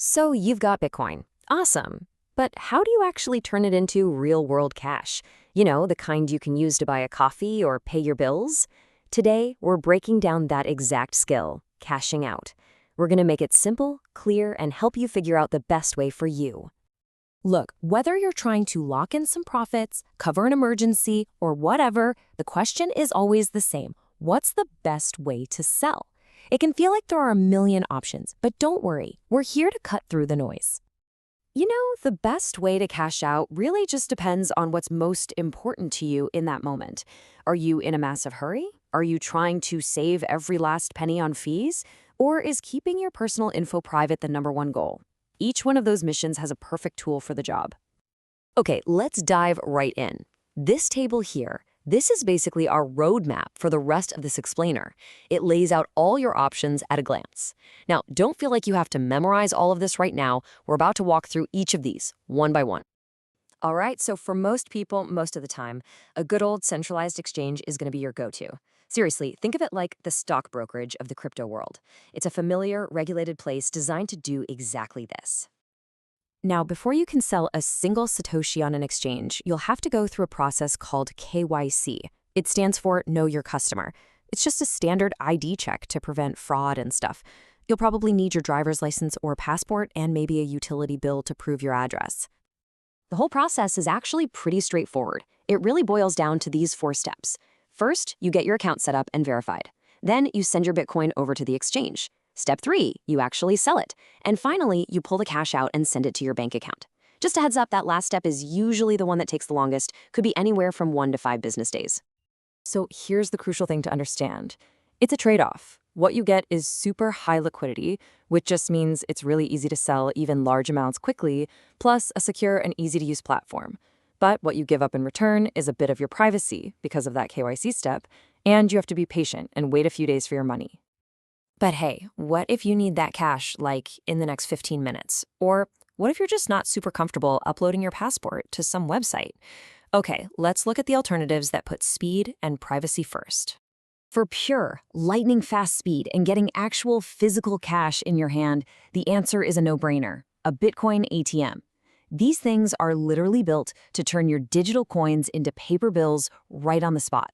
So you've got Bitcoin. Awesome. But how do you actually turn it into real-world cash? You know, the kind you can use to buy a coffee or pay your bills? Today, we're breaking down that exact skill, cashing out. We're going to make it simple, clear, and help you figure out the best way for you. Look, whether you're trying to lock in some profits, cover an emergency, or whatever, the question is always the same. What's the best way to sell? It can feel like there are a million options, but don't worry, we're here to cut through the noise. You know, the best way to cash out really just depends on what's most important to you in that moment. Are you in a massive hurry? Are you trying to save every last penny on fees? Or is keeping your personal info private the number one goal? Each one of those missions has a perfect tool for the job. Okay, let's dive right in. This table here, this is basically our roadmap for the rest of this explainer. It lays out all your options at a glance. Now, don't feel like you have to memorize all of this right now. We're about to walk through each of these, one by one. All right, so for most people, most of the time, a good old centralized exchange is going to be your go-to. Seriously, think of it like the stock brokerage of the crypto world. It's a familiar, regulated place designed to do exactly this. Now, before you can sell a single Satoshi on an exchange, you'll have to go through a process called KYC. It stands for Know Your Customer. It's just a standard ID check to prevent fraud and stuff. You'll probably need your driver's license or passport and maybe a utility bill to prove your address. The whole process is actually pretty straightforward. It really boils down to these 4 steps. First, you get your account set up and verified. Then you send your Bitcoin over to the exchange. Step 3, you actually sell it. And finally, you pull the cash out and send it to your bank account. Just a heads up, that last step is usually the one that takes the longest, could be anywhere from 1 to 5 business days. So here's the crucial thing to understand. It's a trade-off. What you get is super high liquidity, which just means it's really easy to sell even large amounts quickly, plus a secure and easy-to-use platform. But what you give up in return is a bit of your privacy because of that KYC step, and you have to be patient and wait a few days for your money. But hey, what if you need that cash, like, in the next 15 minutes? Or what if you're just not super comfortable uploading your passport to some website? Okay, let's look at the alternatives that put speed and privacy first. For pure, lightning-fast speed and getting actual physical cash in your hand, the answer is a no-brainer: a Bitcoin ATM. These things are literally built to turn your digital coins into paper bills right on the spot.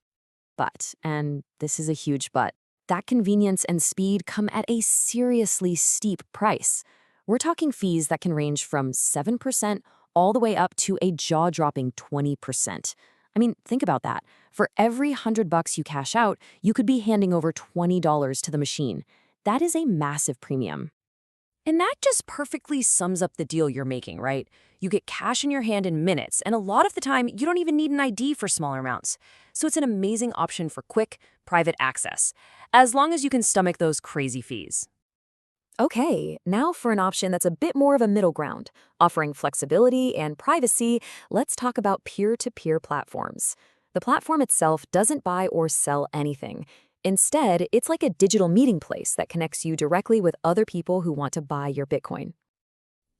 But, and this is a huge but, that convenience and speed come at a seriously steep price. We're talking fees that can range from 7% all the way up to a jaw-dropping 20%. I mean, think about that. For every $100 you cash out, you could be handing over $20 to the machine. That is a massive premium. And that just perfectly sums up the deal you're making, right? You get cash in your hand in minutes, and a lot of the time, you don't even need an ID for smaller amounts. So it's an amazing option for quick, private access, as long as you can stomach those crazy fees. Okay, now for an option that's a bit more of a middle ground. Offering flexibility and privacy, let's talk about peer-to-peer platforms. The platform itself doesn't buy or sell anything. Instead, it's like a digital meeting place that connects you directly with other people who want to buy your Bitcoin.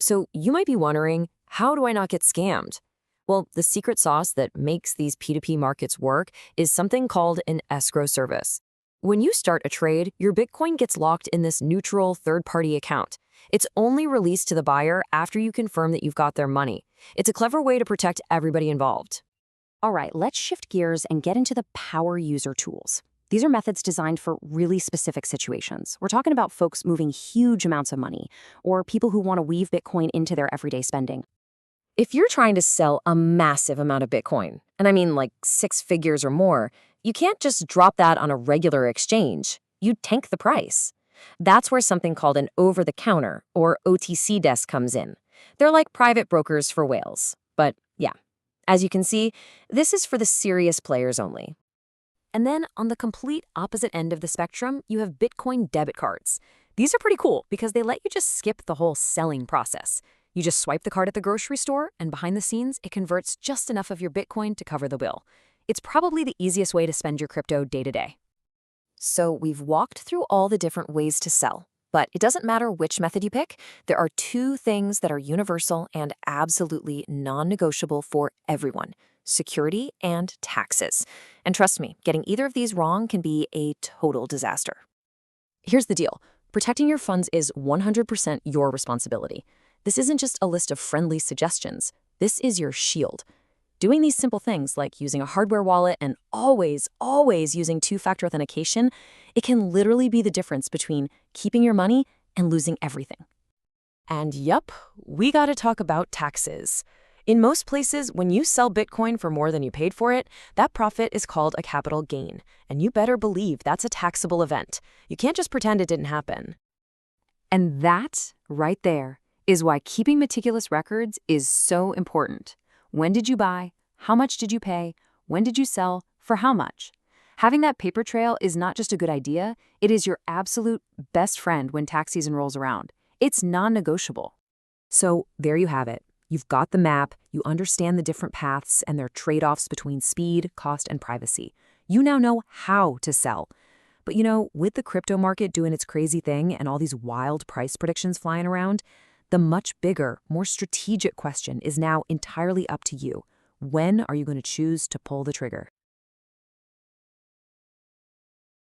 So you might be wondering, how do I not get scammed? Well, the secret sauce that makes these P2P markets work is something called an escrow service. When you start a trade, your Bitcoin gets locked in this neutral third-party account. It's only released to the buyer after you confirm that you've got their money. It's a clever way to protect everybody involved. All right, let's shift gears and get into the power user tools. These are methods designed for really specific situations. We're talking about folks moving huge amounts of money, or people who want to weave Bitcoin into their everyday spending. If you're trying to sell a massive amount of Bitcoin, and I mean like 6 figures or more, you can't just drop that on a regular exchange. You'd tank the price. That's where something called an over-the-counter, or OTC desk comes in. They're like private brokers for whales. But yeah, as you can see, this is for the serious players only. And then on the complete opposite end of the spectrum, you have Bitcoin debit cards. These are pretty cool because they let you just skip the whole selling process. You just swipe the card at the grocery store, and behind the scenes, it converts just enough of your Bitcoin to cover the bill. It's probably the easiest way to spend your crypto day to day. So we've walked through all the different ways to sell, but it doesn't matter which method you pick. There are 2 things that are universal and absolutely non-negotiable for everyone: security and taxes. And trust me, getting either of these wrong can be a total disaster. Here's the deal. Protecting your funds is 100% your responsibility. This isn't just a list of friendly suggestions. This is your shield. Doing these simple things like using a hardware wallet and always using two-factor authentication, it can literally be the difference between keeping your money and losing everything. And yup, we gotta talk about taxes. In most places, when you sell Bitcoin for more than you paid for it, that profit is called a capital gain. And you better believe that's a taxable event. You can't just pretend it didn't happen. And that, right there, is why keeping meticulous records is so important. When did you buy? How much did you pay? When did you sell? For how much? Having that paper trail is not just a good idea, it is your absolute best friend when tax season rolls around. It's non-negotiable. So there you have it. You've got the map, you understand the different paths and their trade-offs between speed, cost, and privacy. You now know how to sell. But with the crypto market doing its crazy thing and all these wild price predictions flying around, the much bigger, more strategic question is now entirely up to you. When are you going to choose to pull the trigger?